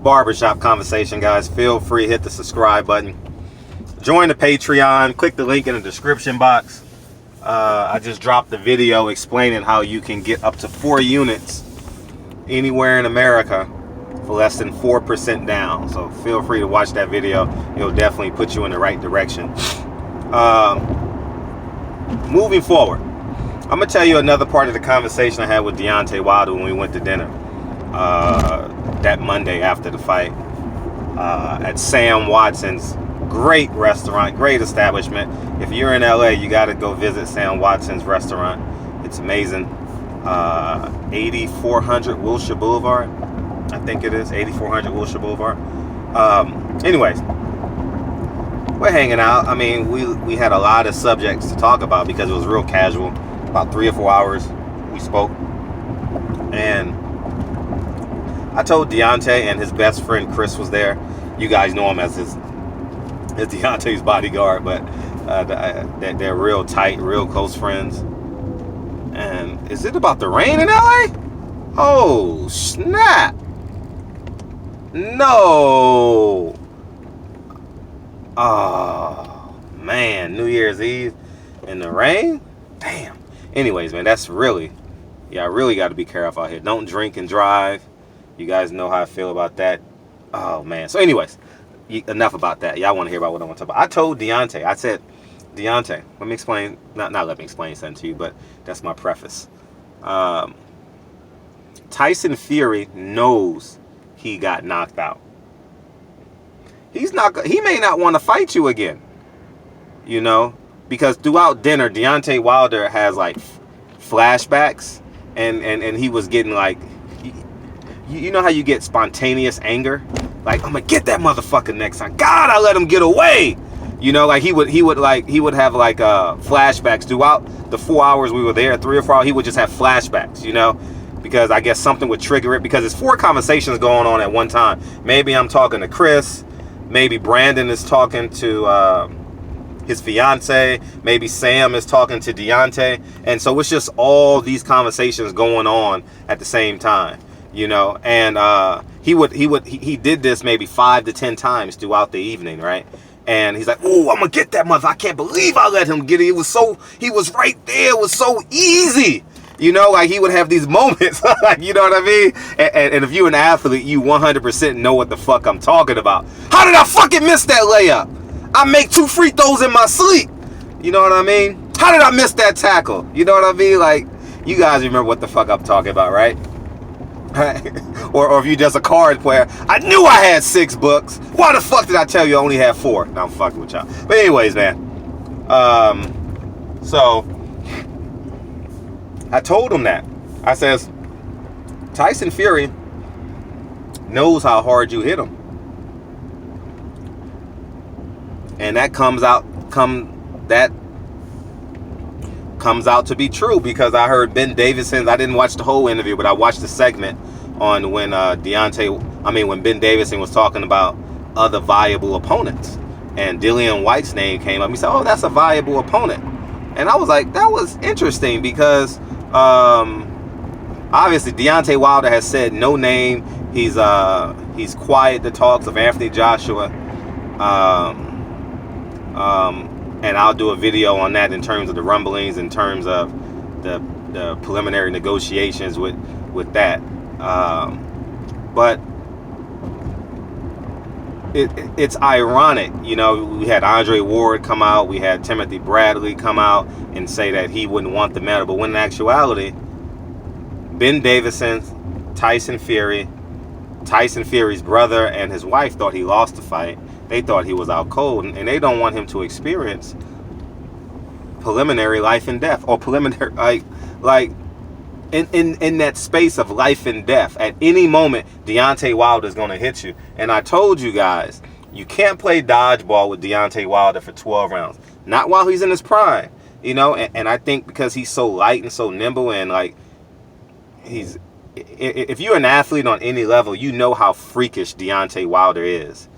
barbershop conversation, guys. Feel free, hit the subscribe button. Join the Patreon. Click the link in the description box. I just dropped the video explaining how you can get up to 4 units anywhere in America for less than 4% down. So feel free to watch that video. It'll definitely put you in the right direction. Moving forward, I'm gonna tell you another part of the conversation I had with Deontay Wilder when we went to dinner that Monday after the fight at Sam Watson's great restaurant, great establishment. If you're in LA, you got to go visit Sam Watson's restaurant. It's amazing. 8400 Wilshire Boulevard, I think it is 8400 Wilshire Boulevard. Anyways, we're hanging out. I mean, we had a lot of subjects to talk about because it was real casual. About 3 or 4 hours we spoke, and I told Deontay, and his best friend Chris was there. You guys know him as Deontay's bodyguard, but they're real tight, real close friends. And is it about to rain in LA? Oh snap! No! Oh man, New Year's Eve in the rain? Damn. Anyways, man, that's really, I really got to be careful out here. Don't drink and drive. You guys know how I feel about that. Oh man. So anyways, enough about that. Y'all want to hear about what I want to talk about. I told Deontay, I said, Deontay, let me explain, not let me explain something to you, but that's my preface. Tyson Fury knows he got knocked out. He may not want to fight you again, you know, because throughout dinner, Deontay Wilder has like flashbacks, and he was getting like, you know how you get spontaneous anger, like I'm gonna get that motherfucker next time. God, I let him get away. You know, like he would have like flashbacks throughout the 4 hours we were there, 3 or 4 hours. He would just have flashbacks, you know, because I guess something would trigger it, because it's 4 conversations going on at one time. Maybe I'm talking to Chris, maybe Brandon is talking to his fiance, maybe Sam is talking to Deontay, and so it's just all these conversations going on at the same time, you know. And he did this maybe 5 to 10 times throughout the evening, right? And he's like, oh, I'm gonna get that mother. I can't believe I let him get it. He was right there. It was so easy. You know, like he would have these moments, like, you know what I mean? And if you're an athlete, you 100% know what the fuck I'm talking about. How did I fucking miss that layup? I make 2 free throws in my sleep. You know what I mean? How did I miss that tackle? You know what I mean? Like, you guys remember what the fuck I'm talking about, right? or if you're just a card player, I knew I had 6 books. Why the fuck did I tell you I only had 4? Now I'm fucking with y'all. But anyways, man. So I told him that. I says, Tyson Fury knows how hard you hit him. And that comes out to be true, because I heard Ben Davidson's, I didn't watch the whole interview, but I watched the segment on when when Ben Davison was talking about other viable opponents, and Dillian White's name came up. He said, oh, that's a viable opponent. And I was like, that was interesting, because obviously Deontay Wilder has said no name. He's quiet the talks of Anthony Joshua. And I'll do a video on that in terms of the rumblings, in terms of the preliminary negotiations with that. But it's ironic, you know. We had Andre Ward come out, we had Timothy Bradley come out and say that he wouldn't want the medal, but when in actuality, Ben Davison, Tyson Fury's brother and his wife thought he lost the fight. They thought he was out cold, and they don't want him to experience preliminary life and death, or preliminary like in that space of life and death. At any moment, Deontay Wilder is going to hit you. And I told you guys, you can't play dodgeball with Deontay Wilder for 12 rounds. Not while he's in his prime, you know. And I think because he's so light and so nimble, and like if you're an athlete on any level, you know how freakish Deontay Wilder is.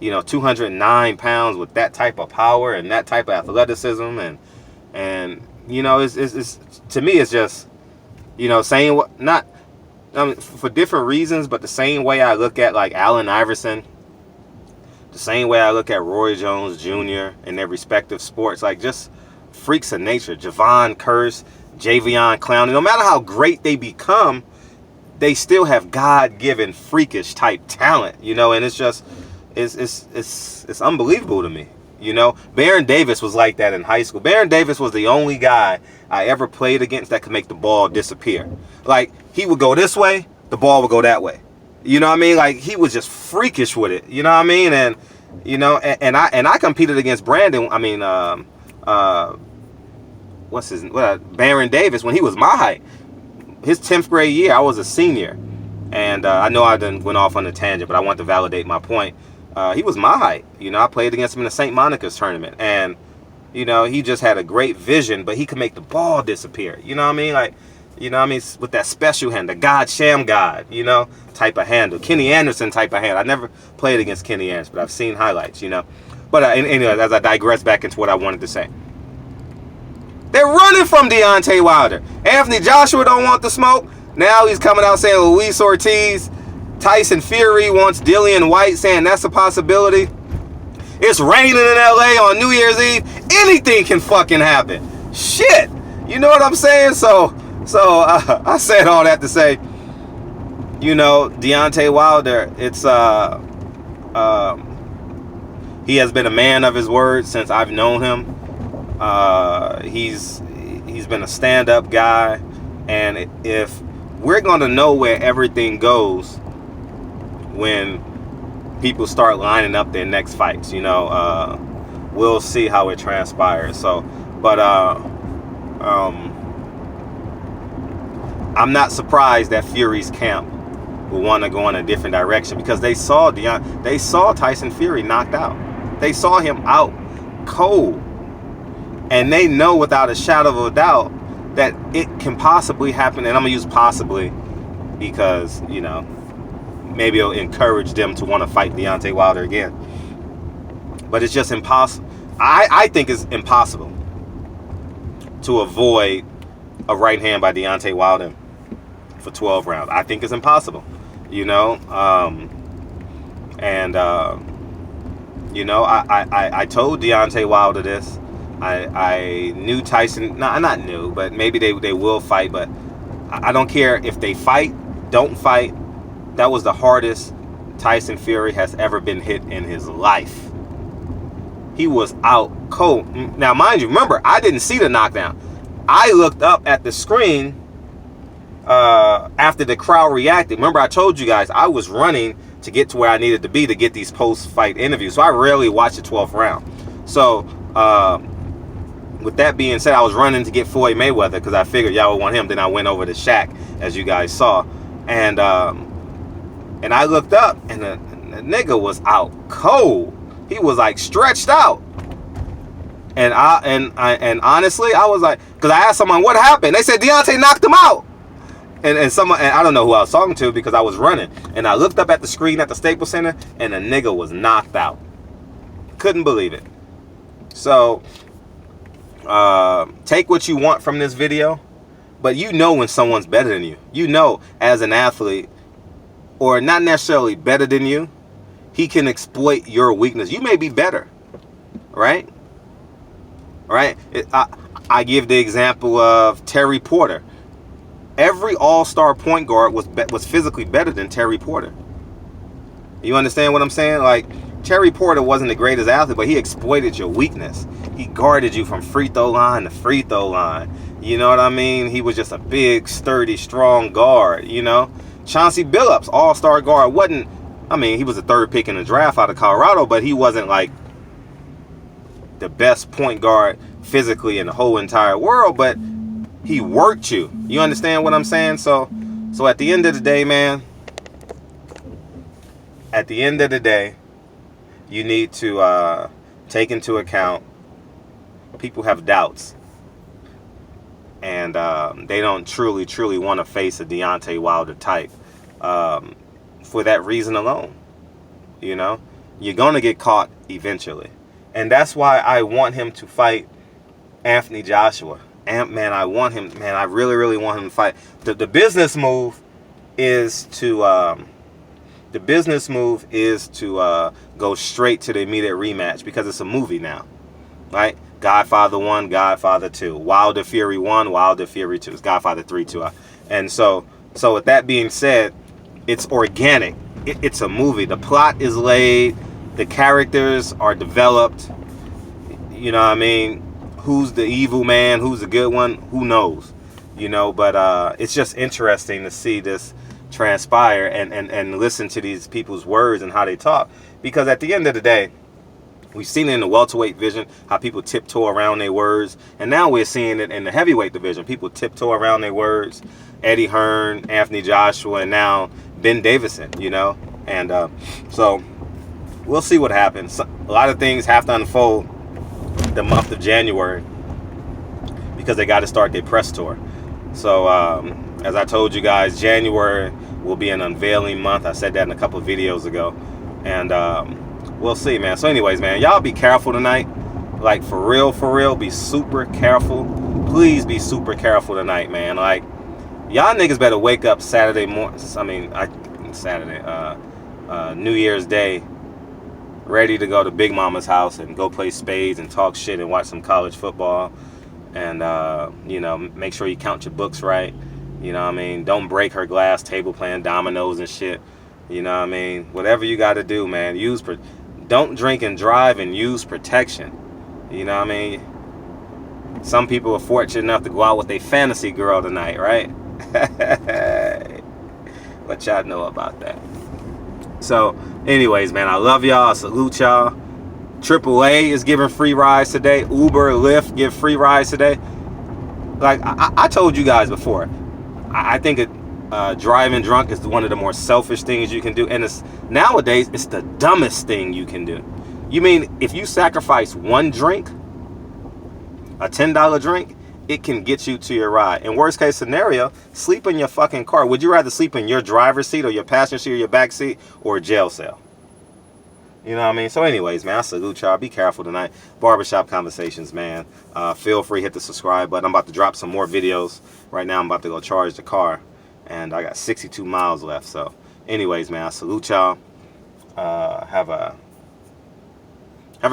You know, 209 pounds with that type of power and that type of athleticism, and you know, it's to me, it's just, you know, saying what, not I mean, for different reasons, but the same way I look at like Allen Iverson, the same way I look at Roy Jones Jr. in their respective sports, like just freaks of nature. Javon Curse, Javion Clowney, no matter how great they become, they still have God-given freakish type talent, you know, and it's just, it's unbelievable to me. You know, Baron Davis was like that in high school. Baron Davis was the only guy I ever played against that could make the ball disappear. Like, he would go this way, the ball would go that way. You know what I mean? Like, he was just freakish with it. You know what I mean? And, you know, and I competed against Brandon, Baron Davis when he was my height. His 10th grade year, I was a senior. And I know I done went off on a tangent, but I want to validate my point. He was my height. You know, I played against him in the St. Monica's tournament. And, you know, he just had a great vision, but he could make the ball disappear. You know what I mean? Like, you know what I mean? With that special hand, the God Sham God, you know, type of handle. Kenny Anderson type of hand. I never played against Kenny Anderson, but I've seen highlights, you know. But anyway, as I digress back into what I wanted to say. They're running from Deontay Wilder. Anthony Joshua don't want the smoke. Now he's coming out saying Luis Ortiz. Tyson Fury wants Dillian White, saying that's a possibility. It's raining in LA on New Year's Eve. Anything can fucking happen. Shit. You know what I'm saying? So I said all that to say, you know, Deontay Wilder, it's he has been a man of his word since I've known him. He's been a stand-up guy, and if we're gonna know where everything goes when people start lining up their next fights, you know, we'll see how it transpires. So, but I'm not surprised that Fury's camp will want to go in a different direction, because they saw Tyson Fury knocked out. They saw him out cold, and they know without a shadow of a doubt that it can possibly happen. And I'm gonna use possibly because, you know, maybe it'll encourage them to want to fight Deontay Wilder again. But it's just impossible. I think it's impossible to avoid a right hand by Deontay Wilder for 12 rounds. I think it's impossible, you know. You know, I told Deontay Wilder this. I knew Tyson, not new, but maybe they will fight. But I don't care if they fight, don't fight. That was the hardest Tyson Fury has ever been hit in his life. He was out cold. Now, mind you, remember, I didn't see the knockdown. I looked up at the screen after the crowd reacted. Remember, I told you guys I was running to get to where I needed to be to get these post-fight interviews. So I rarely watched the 12th round. So with that being said, I was running to get Floyd Mayweather because I figured y'all would want him. Then I went over to Shaq, as you guys saw. And I looked up, and the nigga was out cold. He was like stretched out. And honestly, I was like, because I asked someone what happened. They said Deontay knocked him out. And I don't know who I was talking to because I was running. And I looked up at the screen at the Staples Center, and the nigga was knocked out. Couldn't believe it. So take what you want from this video, but you know when someone's better than you. You know, as an athlete, or not necessarily better than you, he can exploit your weakness. You may be better, right? Right? I give the example of Terry Porter. Every all-star point guard was physically better than Terry Porter. You understand what I'm saying? Like, Terry Porter wasn't the greatest athlete, but he exploited your weakness. He guarded you from free throw line to free throw line. You know what I mean? He was just a big, sturdy, strong guard, you know? Chauncey Billups, all-star guard, wasn't, I mean, he was the third pick in the draft out of Colorado, but he wasn't like the best point guard physically in the whole entire world, but he worked you. You understand what I'm saying? So at the end of the day, man, at the end of the day, you need to take into account people have doubts. And they don't truly want to face a Deontay Wilder type for that reason alone. You know, you're going to get caught eventually. And that's why I want him to fight Anthony Joshua. And man, I want him, man, I really want him to fight. The business move is to the business move is to go straight to the immediate rematch because it's a movie now, right? Godfather 1, Godfather 2, Wilder Fury 1, Wilder Fury 2. It's Godfather 3 too. And so with that being said, it's organic. It's a movie. The plot is laid. The characters are developed. You know what I mean? Who's the evil man? Who's the good one? Who knows? You know, but it's just interesting to see this transpire and listen to these people's words and how they talk. Because at the end of the day, we've seen it in the welterweight division, how people tiptoe around their words. And now we're seeing it in the heavyweight division. People tiptoe around their words. Eddie Hearn, Anthony Joshua, and now Ben Davison, you know. And so we'll see what happens. A lot of things have to unfold the month of January because they got to start their press tour. So as I told you guys, January will be an unveiling month. I said that in a couple of videos ago. And we'll see, man. So anyways, man, y'all be careful tonight. Like, for real, be super careful. Please be super careful tonight, man. Like, y'all niggas better wake up Saturday morning. New Year's Day, ready to go to Big Mama's house and go play spades and talk shit and watch some college football. And, you know, make sure you count your books right. You know what I mean? Don't break her glass table playing dominoes and shit. You know what I mean? Whatever you got to do, man. Don't drink and drive, and use protection. You know what I mean? Some people are fortunate enough to go out with a fantasy girl tonight, right? What y'all know about that? So, anyways, man, I love y'all. I salute y'all. AAA is giving free rides today. Uber, Lyft give free rides today. Like I told you guys before, I think driving drunk is one of the more selfish things you can do. And nowadays, it's the dumbest thing you can do. You mean if you sacrifice one drink, a $10 drink, it can get you to your ride. In worst case scenario, sleep in your fucking car. Would you rather sleep in your driver's seat or your passenger seat or your back seat or a jail cell? You know what I mean? So anyways, man, I salute y'all. Be careful tonight. Barbershop Conversations, man. Feel free, hit the subscribe button. I'm about to drop some more videos. Right now, I'm about to go charge the car. And I got 62 miles left. So anyways, man, I salute y'all. Have a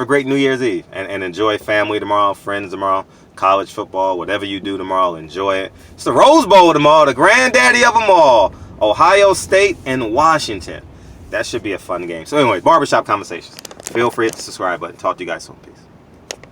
great New Year's Eve. And enjoy family tomorrow, friends tomorrow, college football, whatever you do tomorrow, enjoy it. It's the Rose Bowl tomorrow, the granddaddy of them all. Ohio State and Washington. That should be a fun game. So anyway, Barbershop Conversations. Feel free to hit the subscribe button. Talk to you guys soon. Peace.